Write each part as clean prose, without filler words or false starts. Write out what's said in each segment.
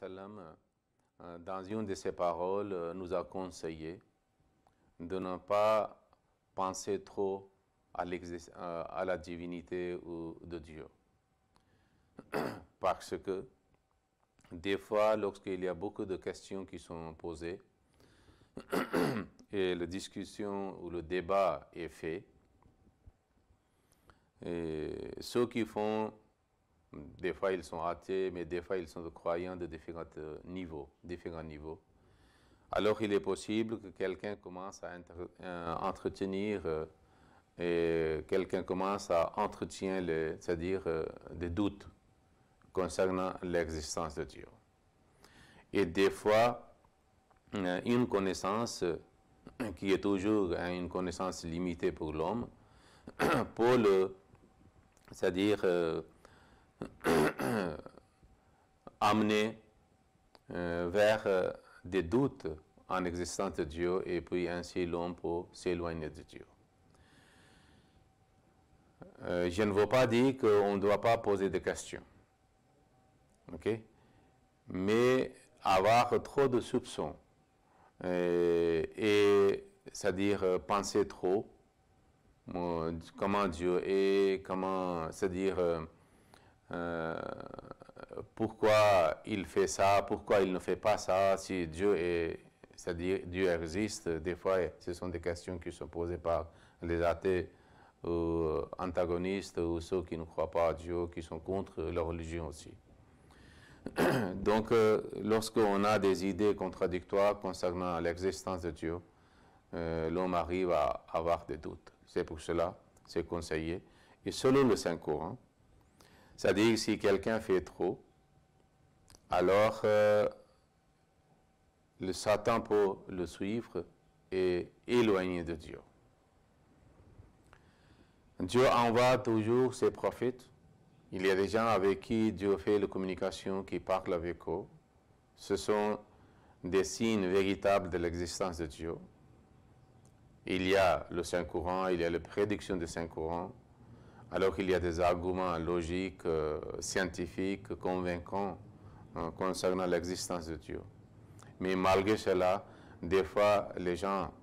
sallam, dans une de ses paroles, nous a conseillé de ne pas penser trop à la divinité ou de Dieu. Parce que des fois, lorsqu'il y a beaucoup de questions qui sont posées et la discussion ou le débat est fait, et ceux qui font, des fois ils sont athées, mais des fois ils sont croyants de différents niveaux. Alors il est possible que quelqu'un commence à entretenir et quelqu'un commence à entretenir, c'est-à-dire des doutes concernant l'existence de Dieu. Et des fois, une connaissance qui est toujours une connaissance limitée pour l'homme, pour c'est-à-dire amener vers des doutes en existence de Dieu, et puis ainsi l'homme peut s'éloigner de Dieu. Je ne veux pas dire qu'on ne doit pas poser de questions, ok? Mais avoir trop de soupçons et c'est-à-dire penser trop, comment Dieu est, comment, c'est-à-dire pourquoi il fait ça, pourquoi il ne fait pas ça, si Dieu est, c'est-à-dire Dieu existe. Des fois, ce sont des questions qui sont posées par les athées ou antagonistes ou ceux qui ne croient pas à Dieu, qui sont contre leur religion aussi. Donc, lorsqu'on a des idées contradictoires concernant l'existence de Dieu, l'homme arrive à avoir des doutes. C'est pour cela, c'est conseillé. Et selon le Saint-Coran, c'est-à-dire si quelqu'un fait trop, alors le Satan peut le suivre et éloigner de Dieu. Dieu envoie toujours ses prophètes. Il y a des gens avec qui Dieu fait la communication, qui parlent avec eux. Ce sont des signes véritables de l'existence de Dieu. Il y a le Saint-Coran, il y a les prédictions du Saint-Coran, alors qu'il y a des arguments logiques, scientifiques, convaincants concernant l'existence de Dieu. Mais malgré cela, des fois, les gens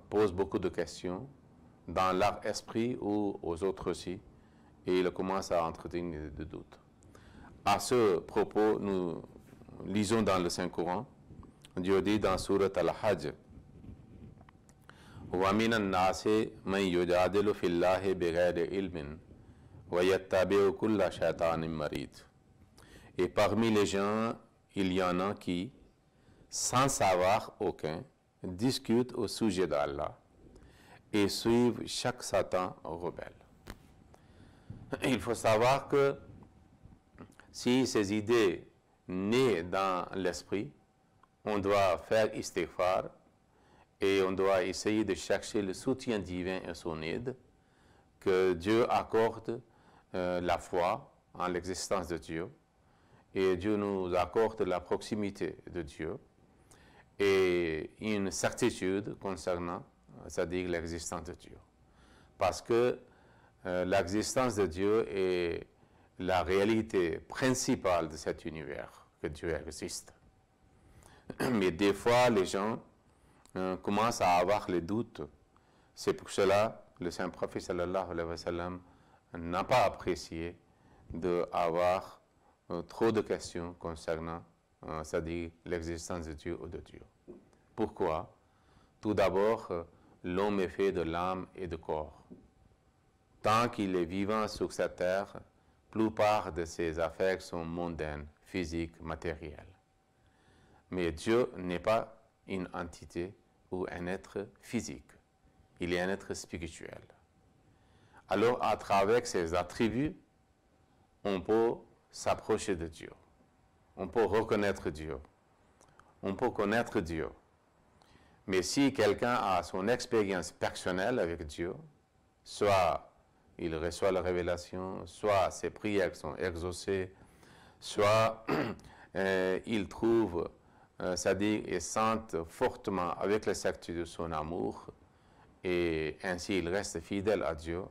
posent beaucoup de questions dans leur esprit ou aux autres aussi, et ils commencent à entretenir des doutes. À ce propos, nous lisons dans le Saint-Coran, Dieu dit dans Surat Al-Hajj, وَمِنَ النَّاسِ مَنْ يُجَادِلُ فِي اللَّهِ بِغَيْرِ عِلْمٍ وَيَتَّبِعُ كُلَّ شَيْطَانٍ مَرِيدٍ. Et parmi les gens, il y en a qui, sans savoir aucun, discutent au sujet d'Allah et suivent chaque Satan rebelle. Il faut savoir que si ces idées naissent dans l'esprit, on doit faire istighfar et on doit essayer de chercher le soutien divin et son aide, que Dieu accorde la foi en l'existence de Dieu, et Dieu nous accorde la proximité de Dieu et une certitude concernant, c'est-à-dire l'existence de Dieu. Parce que l'existence de Dieu est la réalité principale de cet univers, que Dieu existe. Mais des fois, les gens commencent à avoir les doutes. C'est pour cela que le Saint-Prophète sallallahu alayhi wa sallam n'a pas apprécié d'avoir trop de questions concernant, c'est-à-dire l'existence de Dieu ou de Dieu. Pourquoi? Tout d'abord, l'homme est fait de l'âme et de corps. Tant qu'il est vivant sur cette terre, la plupart de ses affaires sont mondaines, physiques, matérielles. Mais Dieu n'est pas une entité ou un être physique. Il est un être spirituel. Alors, à travers ses attributs, on peut s'approcher de Dieu. On peut reconnaître Dieu. On peut connaître Dieu. Mais si quelqu'un a son expérience personnelle avec Dieu, soit il reçoit la révélation, soit ses prières sont exaucées, soit il trouve, c'est-à-dire il sent fortement avec la certitude de son amour, et ainsi il reste fidèle à Dieu,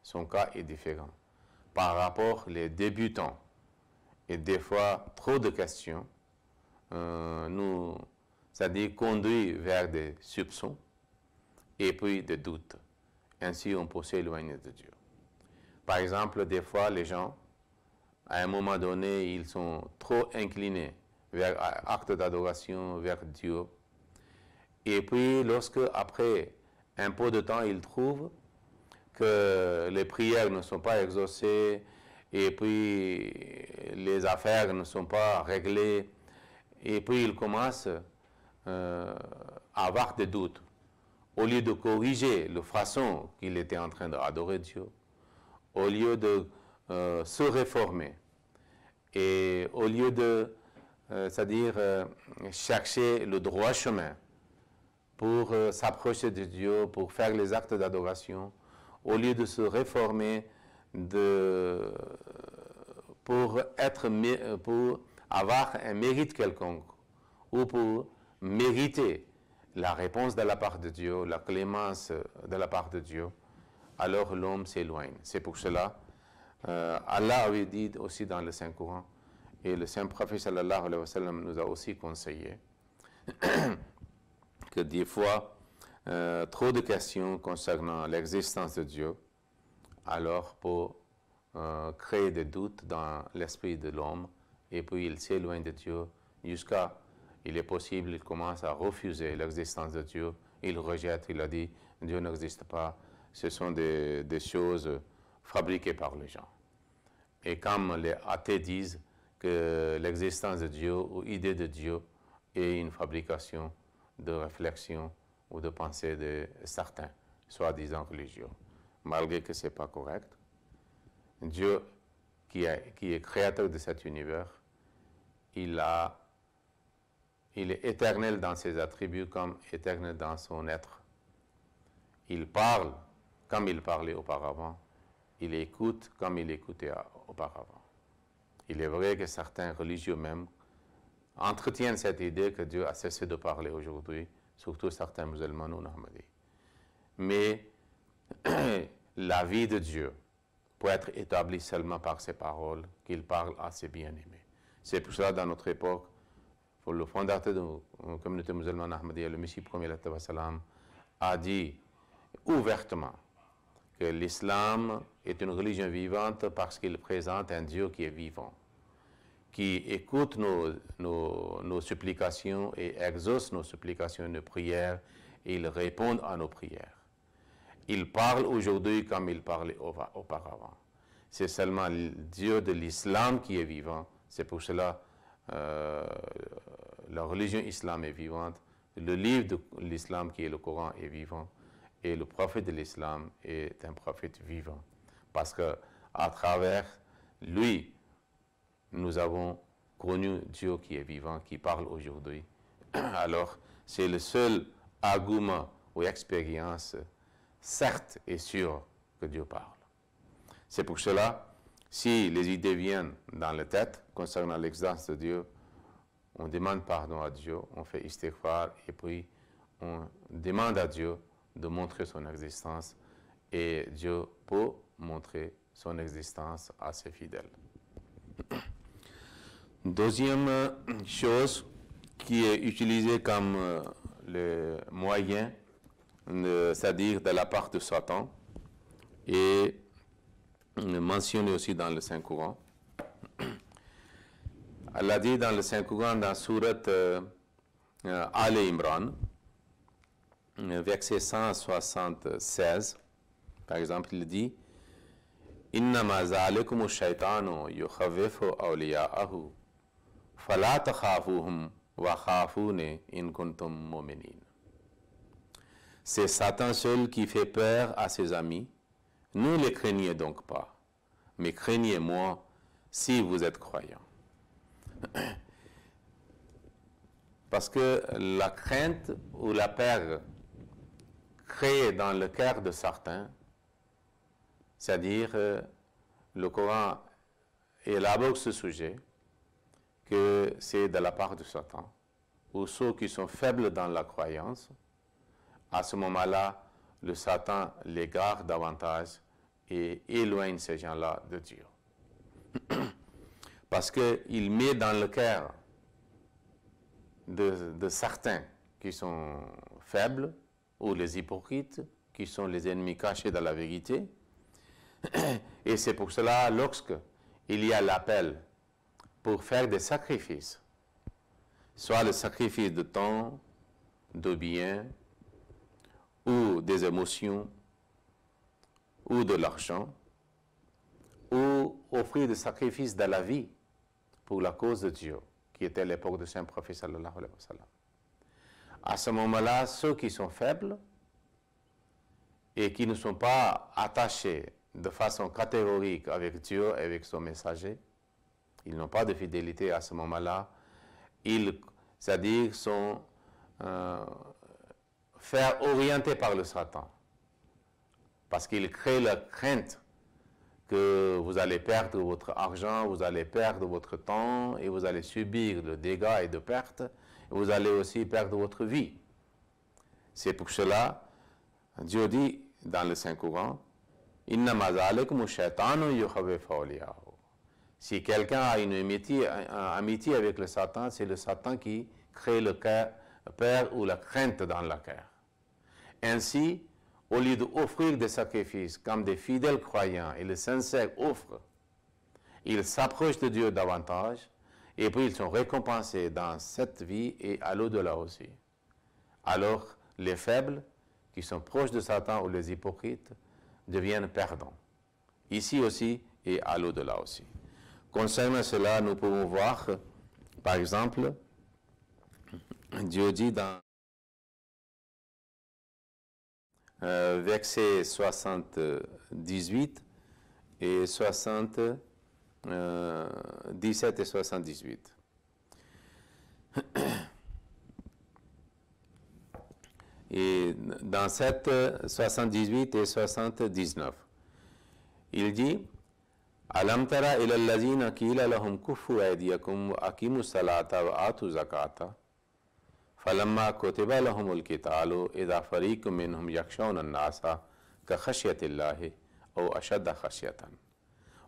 son cas est différent. Par rapport aux débutants, et des fois trop de questions c'est-à-dire conduit vers des soupçons et puis des doutes. Ainsi, on peut s'éloigner de Dieu. Par exemple, des fois, les gens, à un moment donné, ils sont trop inclinés vers acte d'adoration, vers Dieu. Et puis, lorsque, après un peu de temps, ils trouvent que les prières ne sont pas exaucées et puis les affaires ne sont pas réglées, et puis ils commencent à avoir des doutes. Au lieu de corriger la façon qu'il était en train d'adorer Dieu, au lieu de se réformer, et au lieu de, c'est-à-dire chercher le droit chemin pour s'approcher de Dieu, pour faire les actes d'adoration, au lieu de se réformer, pour avoir un mérite quelconque, ou pour mériter la réponse de la part de Dieu, la clémence de la part de Dieu, alors l'homme s'éloigne. C'est pour cela, Allah avait dit aussi dans le Saint-Coran, et le Saint-Prophète sallallahu alayhi wa sallam nous a aussi conseillé, que des fois, trop de questions concernant l'existence de Dieu, alors pour créer des doutes dans l'esprit de l'homme, et puis il s'éloigne de Dieu jusqu'à, il est possible, il commence à refuser l'existence de Dieu, il rejette, il a dit, Dieu n'existe pas, ce sont des choses fabriquées par les gens. Et comme les athées disent que l'existence de Dieu ou l'idée de Dieu est une fabrication de réflexion ou de pensée de certains, soi-disant religieux, malgré que ce n'est pas correct. Dieu, qui est créateur de cet univers, il est éternel dans ses attributs comme éternel dans son être. Il parle comme il parlait auparavant. Il écoute comme il écoutait auparavant. Il est vrai que certains religieux même entretiennent cette idée que Dieu a cessé de parler aujourd'hui, surtout certains musulmans non ahmadis. Mais la vie de Dieu peut être établie seulement par ses paroles, qu'il parle à ses bien-aimés. C'est pour cela, dans notre époque, pour le fondateur de la communauté musulmane ahmadiyya, le Messie premier a dit ouvertement que l'islam est une religion vivante parce qu'il présente un Dieu qui est vivant, qui écoute nos supplications et exauce nos supplications et nos prières, et il répond à nos prières. Il parle aujourd'hui comme il parlait auparavant. C'est seulement le Dieu de l'islam qui est vivant. C'est pour cela la religion islam est vivante. Le livre de l'islam qui est le Coran est vivant. Et le prophète de l'islam est un prophète vivant. Parce qu'à travers lui, nous avons connu Dieu qui est vivant, qui parle aujourd'hui. Alors, c'est le seul argument ou expérience certes et sûr que Dieu parle. C'est pour cela, si les idées viennent dans la tête concernant l'existence de Dieu, on demande pardon à Dieu, on fait istighfar et puis on demande à Dieu de montrer son existence et Dieu peut montrer son existence à ses fidèles. Deuxième chose qui est utilisée comme le moyen, c'est-à-dire de la part de Satan, et mentionné aussi dans le Saint-Coran. Allah dit dans le Saint-Coran, dans Surat Al Imran, verset 176, par exemple, il dit Innama zalikum shaytanu yukhawifu awliya'ahu fala takhafuhum wa khafuni in kuntum mu'minin. C'est Satan seul qui fait peur à ses amis. Ne les craignez donc pas, mais craignez-moi si vous êtes croyants. Parce que la crainte ou la peur créée dans le cœur de certains, c'est-à-dire le Coran élabore ce sujet, que c'est de la part de Satan, ou ceux qui sont faibles dans la croyance, à ce moment-là, le Satan les garde davantage et éloigne ces gens-là de Dieu. parce qu'il met dans le cœur de certains qui sont faibles, ou les hypocrites, qui sont les ennemis cachés de la vérité. Et c'est pour cela, lorsque il y a l'appel pour faire des sacrifices, soit le sacrifice de temps, de biens, ou des émotions, ou de l'argent, ou offrir des sacrifices de la vie pour la cause de Dieu, qui était l'époque de Saint-Prophète sallallahu alayhi wa sallam. À ce moment-là, ceux qui sont faibles et qui ne sont pas attachés de façon catégorique avec Dieu et avec son messager, ils n'ont pas de fidélité à ce moment-là, ils, c'est-à-dire, sont faire orienter par le Satan, parce qu'il crée la crainte que vous allez perdre votre argent, vous allez perdre votre temps et vous allez subir le dégât et de perte, et vous allez aussi perdre votre vie. C'est pour cela, Dieu dit dans le Saint-Coran, si quelqu'un a une amitié avec le Satan, c'est le Satan qui crée le peur ou la crainte dans le cœur. Ainsi, au lieu d'offrir des sacrifices comme des fidèles croyants et les sincères offrent, ils s'approchent de Dieu davantage et puis ils sont récompensés dans cette vie et à l'au-delà aussi. Alors, les faibles, qui sont proches de Satan ou les hypocrites, deviennent perdants. Ici aussi et à l'au-delà aussi. Concernant cela, nous pouvons voir, par exemple, Dieu dit dans versets 78 et 17 et 78. Et dans cette 78 et 79, il dit Alam tara ila allazina qila lahum kuffu aydiyakum wa aqimu salata wa atu zakata falamma kutiba lahumul qitalu idha fariqun minhum yakhshawna an-nasa ka khashyatillahi aw ashadda khashyatan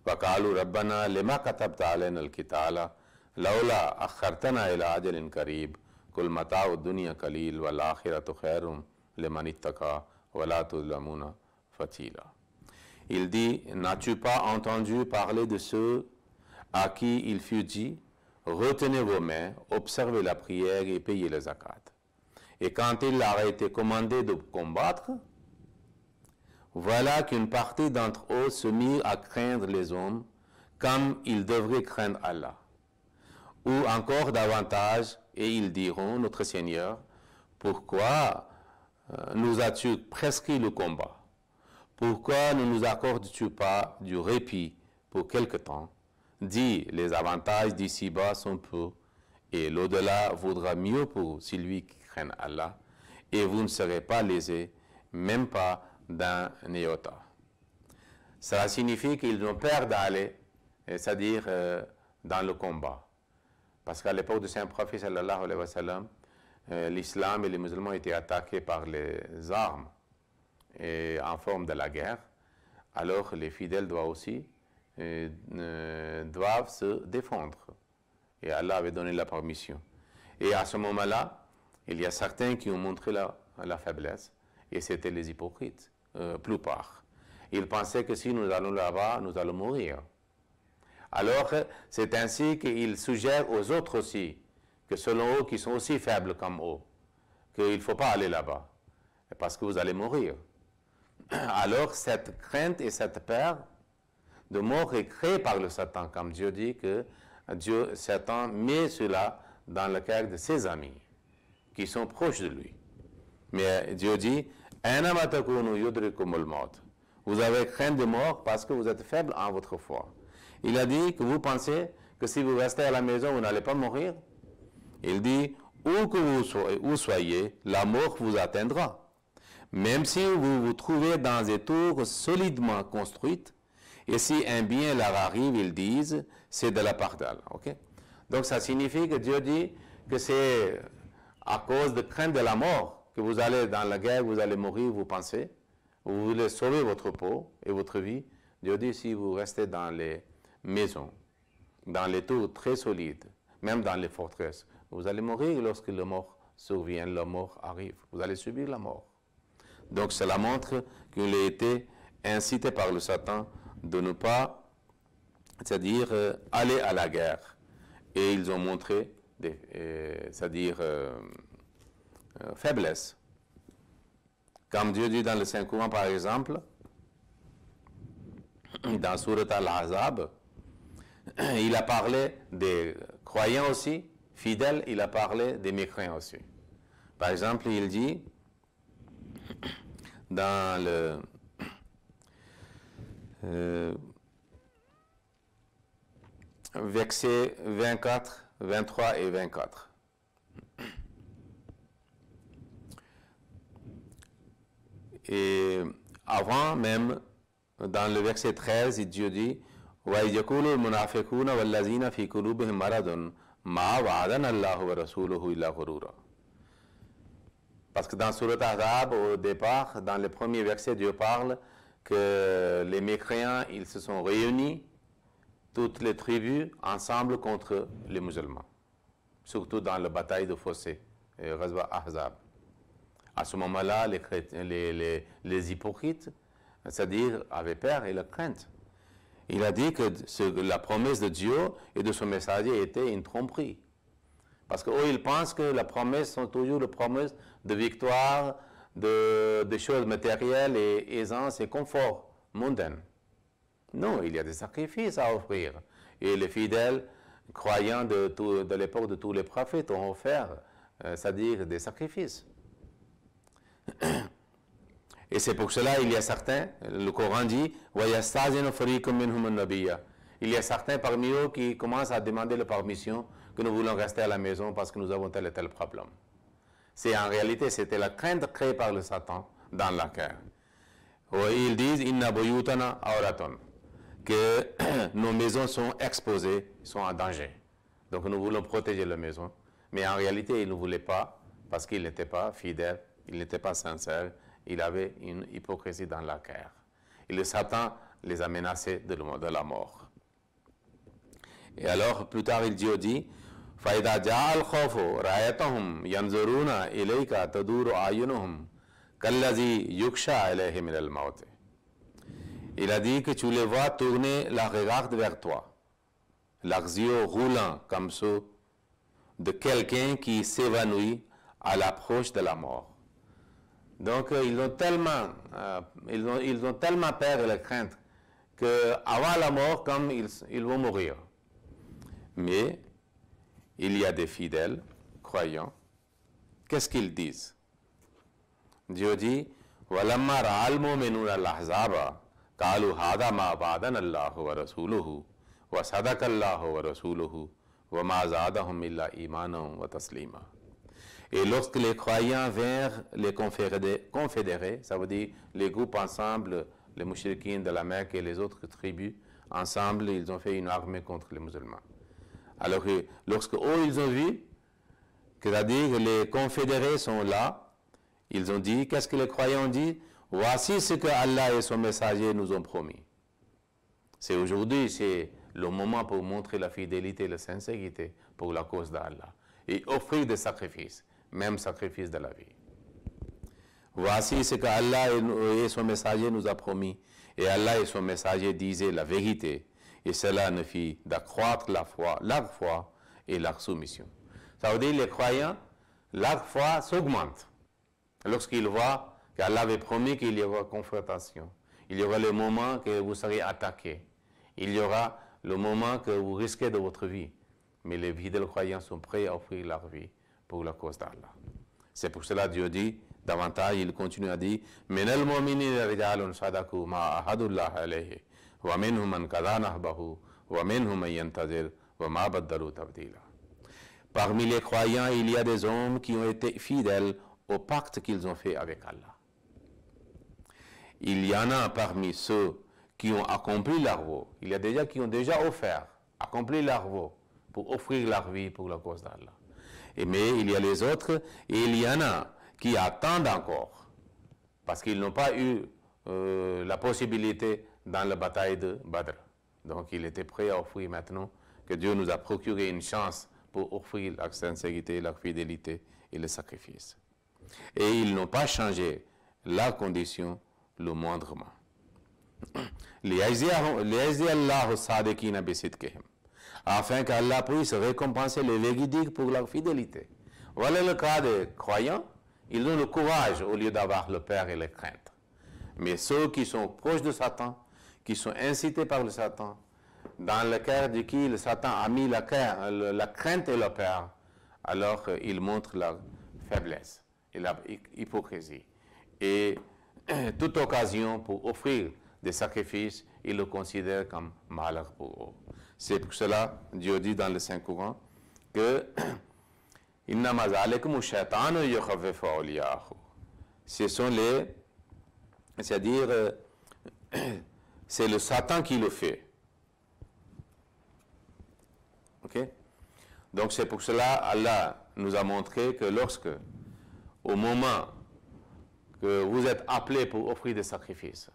wa qalu rabbana lima katabta alayna al-qitala lawla akhartana ila ajalin qarib kul mata'u ad-dunya qalil wal akhiratu khairum liman ittaqa wa la tuzlamuna fatila. Il dit, n'as-tu pas entendu parler de ceux à qui il fut dit, retenez vos mains, observez la prière et payez le zakat. Et quand il leur a été commandé de combattre, voilà qu'une partie d'entre eux se mit à craindre les hommes comme ils devraient craindre Allah. Ou encore davantage, et ils diront, notre Seigneur, pourquoi nous as-tu prescrit le combat? Pourquoi ne nous accordes-tu pas du répit pour quelque temps? Dis, les avantages d'ici-bas sont peu, et l'au-delà vaudra mieux pour celui qui craint Allah, et vous ne serez pas lésés, même pas d'un iota. Cela signifie qu'ils ont peur d'aller, c'est-à-dire dans le combat. Parce qu'à l'époque de Saint-Prophète, sallallahu alayhi wa sallam, l'islam et les musulmans étaient attaqués par les armes et en forme de la guerre, alors les fidèles doivent aussi doivent se défendre. Et Allah avait donné la permission. Et à ce moment-là, il y a certains qui ont montré la faiblesse, et c'était les hypocrites, plupart. Ils pensaient que si nous allons là-bas, nous allons mourir. Alors, c'est ainsi qu'ils suggèrent aux autres aussi, que selon eux, qui sont aussi faibles comme eux, qu'il ne faut pas aller là-bas, parce que vous allez mourir. Alors, cette crainte et cette peur de mort est créée par le Satan, comme Dieu dit que Satan met cela dans le cœur de ses amis, qui sont proches de lui. Mais Dieu dit, vous avez crainte de mort parce que vous êtes faible en votre foi. Il a dit que vous pensez que si vous restez à la maison, vous n'allez pas mourir. Il dit, où que vous soyez, la mort vous atteindra. Même si vous vous trouvez dans des tours solidement construites, et si un bien leur arrive, ils disent, c'est de la part d'Allah. Okay? Donc ça signifie que Dieu dit que c'est à cause de crainte de la mort que vous allez dans la guerre, vous allez mourir, vous pensez, vous voulez sauver votre peau et votre vie. Dieu dit, si vous restez dans les maisons, dans les tours très solides, même dans les forteresses. Vous allez mourir lorsque la mort survient, la mort arrive. Vous allez subir la mort. Donc cela montre qu'il a été incité par le Satan de ne pas, c'est-à-dire aller à la guerre. Et ils ont montré, c'est-à-dire faiblesse. Comme Dieu dit dans le Saint-Coran, par exemple, dans Surat Al-Ahzab, il a parlé des croyants aussi, fidèles, il a parlé des mécréants aussi. Par exemple, il dit dans le versets 24, 23 et 24. Et avant même, dans le verset 13, Dieu dit وَإِذْ يَقُولُ الْمُنَافِقُونَ وَالَّذِينَ فِي قُلُوبِهِم مَرَضٌ مَا وَعَدَنَا اللَّهُ وَرَسُولُهُ إِلَّا غُرُورًا. Parce que dans Surat Al-Ahzab, au départ, dans le premier verset, Dieu parle que les mécréants, ils se sont réunis, toutes les tribus, ensemble contre les musulmans. Surtout dans la bataille de Fossé, Ghazwa Ahzab. À ce moment-là, les hypocrites, c'est-à-dire avaient peur et la crainte. Il a dit que la promesse de Dieu et de son messager était une tromperie. Parce qu'eux, ils pensent que la promesse sont toujours les promesses de victoire, de choses matérielles et aisance et confort mondain. Non, il y a des sacrifices à offrir. Et les fidèles croyants de l'époque de tous les prophètes ont offert, c'est-à-dire des sacrifices. Et c'est pour cela il y a certains, le Coran dit, il y a certains parmi eux qui commencent à demander la permission que nous voulons rester à la maison parce que nous avons tel et tel problème. C'est en réalité, c'était la crainte créée par le Satan dans la cœur. Ils disent, inna buyutana awratun, que nos maisons sont exposées, sont en danger. Donc nous voulons protéger la maison. Mais en réalité, ils ne voulaient pas, parce qu'ils n'étaient pas fidèles, ils n'étaient pas sincères, il avait une hypocrisie dans la cœur. Et le Satan les a menacés de la mort. Et alors, plus tard, Dieu dit, فَإِذَا جَاءَ الْخَوْفُ رَأَيْتَهُمْ يَنْظُرُونَ إِلَيْكَ تَدُورُ أَعْيُنُهُمْ كَالَّذِي يُخْشَى عَلَيْهِ مِنَ الْمَوْتِ. Il a dit que tu les vois tourner la regarde vers toi, leurs yeux roulants comme ceux de quelqu'un qui s'évanouit à l'approche de la mort. Donc, ils ont tellement peur et la crainte qu'avant la mort, comme ils vont mourir. Mais il y a des fidèles, croyants, qu'est-ce qu'ils disent? Dieu dit, وَلَمَّا رَأَى الْمُؤْمِنُونَ الْأَحْزَابَ قَالُوا هَذَا مَا وَعَدَنَا اللَّهُ وَرَسُولُهُ وَصَدَقَ اللَّهُ وَرَسُولُهُ وَمَا زَادَهُمْ إِلَّا إِيمَانًا وَتَسْلِيمًا. Et lorsque les croyants vinrent les confédérer, ça veut dire les groupes ensemble, les mouchriquins de la Mecque et les autres tribus, ensemble, ils ont fait une armée contre les musulmans. Alors que lorsque eux, ils ont vu, c'est-à-dire que les confédérés sont là, ils ont dit, qu'est-ce que les croyants ont dit? Voici ce que Allah et son messager nous ont promis. C'est aujourd'hui, c'est le moment pour montrer la fidélité et la sincérité pour la cause d'Allah et offrir des sacrifices, même sacrifice de la vie. Voici ce que Allah et son messager nous a promis. Et Allah et son messager disaient la vérité. Et cela ne fit d'accroître leur foi et leur soumission. Ça veut dire les croyants, leur foi s'augmente. Lorsqu'ils voient qu'Allah avait promis qu'il y aura confrontation, il y aura le moment que vous serez attaqués, il y aura le moment que vous risquez de votre vie. Mais les fidèles croyants sont prêts à offrir leur vie pour la cause d'Allah. C'est pour cela que Dieu dit, davantage, il continue à dire, مِنَ الْمُؤْمِنِينَ رِجَالٌ صَدَقُوا مَا عَاهَدُوا اللَّهَ عَلَيْهِ وَمِنْهُمْ مَنْ قَضَى نَحْبَهُ وَمِنْهُمْ مَنْ يَنْتَظِرُ وَمَا بَدَّلُوا تَبْدِيلًا. Parmi les croyants, il y a des hommes qui ont été fidèles au pacte qu'ils ont fait avec Allah. Il y en a parmi ceux qui ont accompli leur vœu. Il y a déjà qui ont déjà offert, accompli leur vœu pour offrir leur vie pour la cause d'Allah. Mais il y a les autres, et il y en a qui attendent encore, parce qu'ils n'ont pas eu la possibilité dans la bataille de Badr. Donc il était prêt à offrir maintenant que Dieu nous a procuré une chance pour offrir la sincérité, la fidélité et le sacrifice. Et ils n'ont pas changé la condition le moindrement. Afin qu'Allah puisse récompenser les véridiques pour leur fidélité. Voilà le cas des croyants. Ils ont le courage au lieu d'avoir le peur et les craintes. Mais ceux qui sont proches de Satan, qui sont incités par le Satan, dans le cœur de qui le Satan a mis la crainte et la peur, alors ils montrent leur faiblesse et leur hypocrisie. Et toute occasion pour offrir des sacrifices, ils le considèrent comme malheur pour eux. C'est pour cela, Dieu dit dans le Saint-Coran que ce sont c'est-à-dire, c'est le Satan qui le fait. Ok? Donc c'est pour cela Allah nous a montré que lorsque, au moment que vous êtes appelés pour offrir des sacrifices,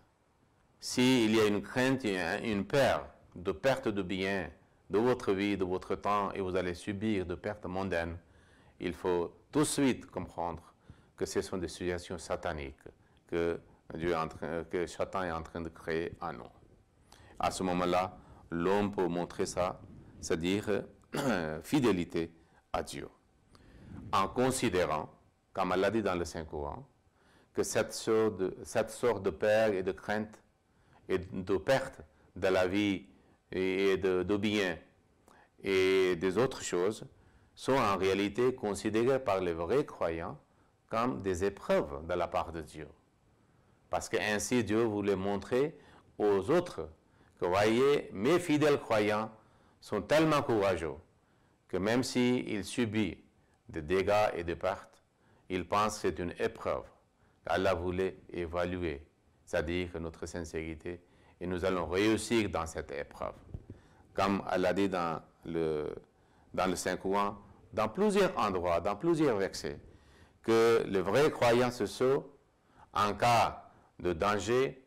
s'il y a une crainte, une peur de perte de biens, de votre vie, de votre temps, et vous allez subir de pertes mondaines, il faut tout de suite comprendre que ce sont des situations sataniques que Satan est en train de créer en nous. À ce moment-là, l'homme peut montrer ça, c'est-à-dire fidélité à Dieu, en considérant, comme Allah dit dans le Saint-Coran, que cette sorte de peur et de crainte et de perte de la vie et de biens et des autres choses sont en réalité considérées par les vrais croyants comme des épreuves de la part de Dieu. Parce qu'ainsi Dieu voulait montrer aux autres que, voyez, mes fidèles croyants sont tellement courageux que même s'ils subissent des dégâts et des pertes, ils pensent que c'est une épreuve. Allah voulait évaluer, c'est-à-dire notre sincérité, et nous allons réussir dans cette épreuve. Comme Allah dit dans le Saint-Coran, dans plusieurs endroits, dans plusieurs versets, que le vrai croyant se sauve en cas de danger,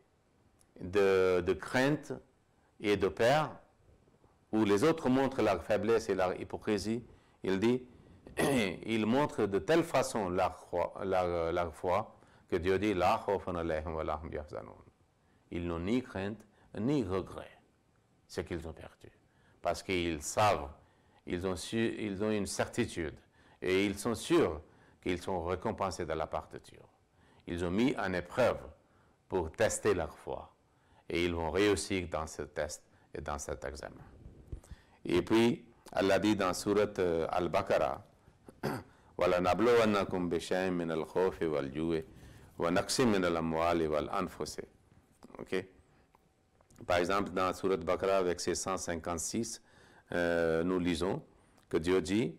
de crainte et de peur, où les autres montrent leur faiblesse et leur hypocrisie. Il dit, ils montrent de telle façon leur foi que Dieu dit, la khawfun alayhim wa la hum yahzanun. Ils n'ont ni crainte ni regret ce qu'ils ont perdu, parce qu'ils savent, ils ont une certitude et ils sont sûrs qu'ils sont récompensés de la part de Dieu. Ils ont mis en épreuve pour tester leur foi et ils vont réussir dans ce test et dans cet examen. Et puis Allah dit dans sourate Al-Baqarah, وَلَنَبْلُوَنَّكُمْ بِشَيْءٍ مِنَ الْخَوْفِ وَالْجُوعِ وَنَقْصٍ مِنَ الْأَمْوَالِ وَالْأَنْفُسِ. Ok? Par exemple, dans Sourate Baqarah, verset 156, nous lisons que Dieu dit,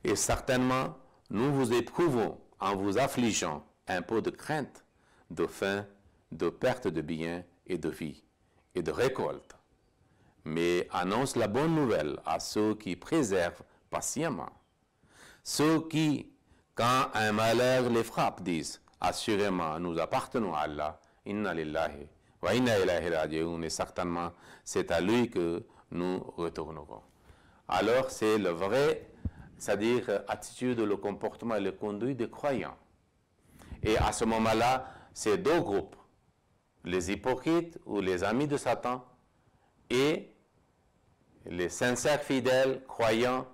et certainement, nous vous éprouvons en vous affligeant un peu de crainte, de faim, de perte de biens et de vie, et de récolte. Mais annonce la bonne nouvelle à ceux qui préservent patiemment. Ceux qui, quand un malheur les frappe, disent, assurément, nous appartenons à Allah, inna lillahi wa inna ilayhi raji'un, et certainement, c'est à lui que nous retournerons. Alors, c'est le vrai, c'est-à-dire attitude, le comportement et le conduit des croyants. Et à ce moment-là, c'est deux groupes, les hypocrites ou les amis de Satan et les sincères fidèles, croyants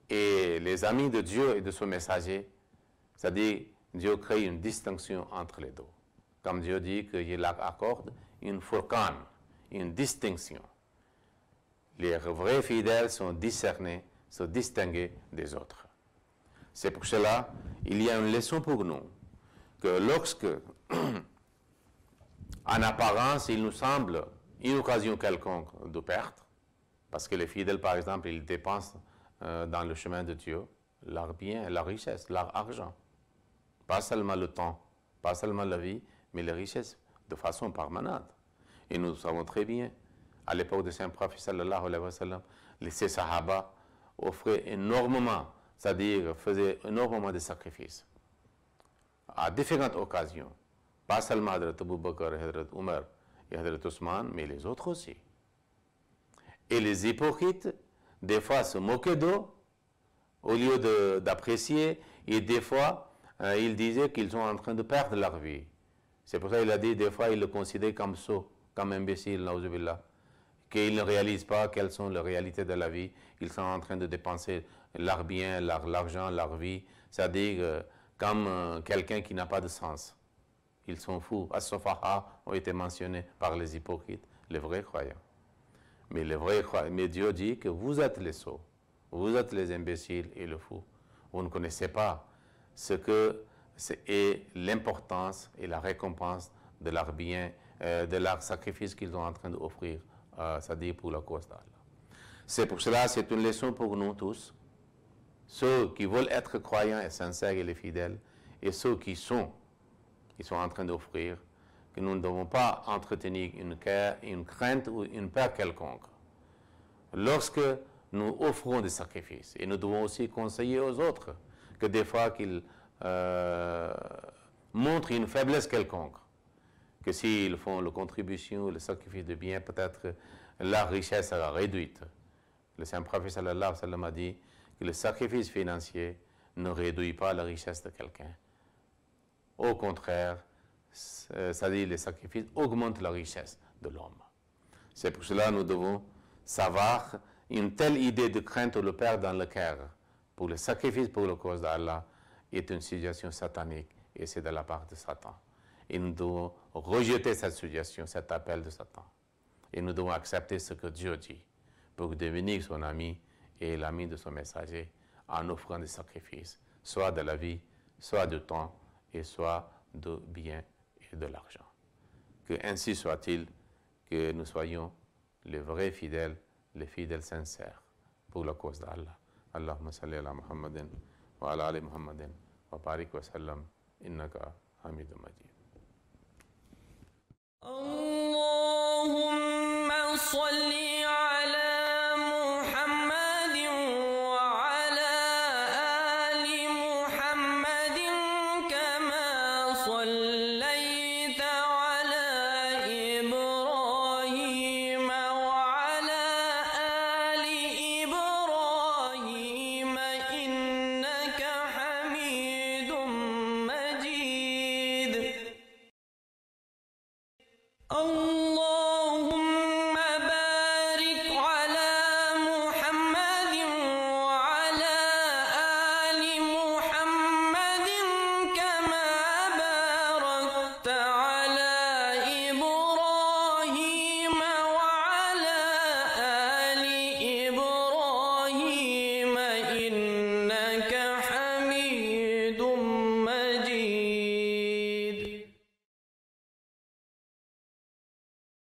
et les amis de Dieu et de son messager. C'est-à-dire, Dieu crée une distinction entre les deux. Comme Dieu dit qu'il accorde une furqan, une distinction. Les vrais fidèles sont discernés, sont distingués des autres. C'est pour cela, il y a une leçon pour nous, que lorsque, en apparence, il nous semble une occasion quelconque de perte, parce que les fidèles, par exemple, ils dépensent dans le chemin de Dieu leur bien, leur richesse, leur argent. Pas seulement le temps, pas seulement la vie, mais les richesses de façon permanente. Et nous savons très bien, à l'époque de Saint-Prophète, sallallahu alayhi wa sallam, ces sahaba offraient énormément, c'est-à-dire faisaient énormément de sacrifices à différentes occasions. Pas seulement Hadrat Abu Bakr, Hadrat Umar et Hadrat Ousmane, mais les autres aussi. Et les hypocrites, des fois, se moquaient d'eux, au lieu d'apprécier, et des fois, ils disaient qu'ils sont en train de perdre leur vie. C'est pour ça qu'il a dit, des fois, ils le considèrent comme sot, comme imbécile, naouzubillah, qu'ils ne réalisent pas quelles sont les réalités de la vie. Ils sont en train de dépenser leur bien, l'argent, leur vie, c'est-à-dire comme quelqu'un qui n'a pas de sens. Ils sont fous. As-Sofaha ont été mentionnés par les hypocrites, les vrais croyants. Mais Dieu dit que vous êtes les sots, vous êtes les imbéciles et le fou. Vous ne connaissez pas ce que est l'importance et la récompense de leur bien, de leur sacrifice qu'ils sont en train d'offrir, c'est-à-dire pour la cause d'Allah. C'est pour cela, c'est une leçon pour nous tous, ceux qui veulent être croyants et sincères et les fidèles, et ceux qui sont en train d'offrir, que nous ne devons pas entretenir une crainte ou une peur quelconque. Lorsque nous offrons des sacrifices, et nous devons aussi conseiller aux autres que des fois qu'ils montrent une faiblesse quelconque, que s'ils font la contribution, le sacrifice de biens, peut-être leur richesse sera réduite. Le Saint-Prophète sallallahu alayhi wa sallam a dit que le sacrifice financier ne réduit pas la richesse de quelqu'un. Au contraire, c'est-à-dire les sacrifices augmentent la richesse de l'homme. C'est pour cela que nous devons savoir une telle idée de crainte ou le perdre dans le cœur pour le sacrifice pour la cause d'Allah est une suggestion satanique et c'est de la part de Satan. Et nous devons rejeter cette suggestion, cet appel de Satan. Et nous devons accepter ce que Dieu dit pour devenir son ami et l'ami de son messager en offrant des sacrifices, soit de la vie, soit du temps et soit de biens et de l'argent. Que ainsi soit-il, que nous soyons les vrais fidèles, les fidèles sincères pour la cause d'Allah. Allahumma salli ala Muhammadin wa ala ali Muhammadin wa barik wa sallam innaka hamidun majid. Allahumma salli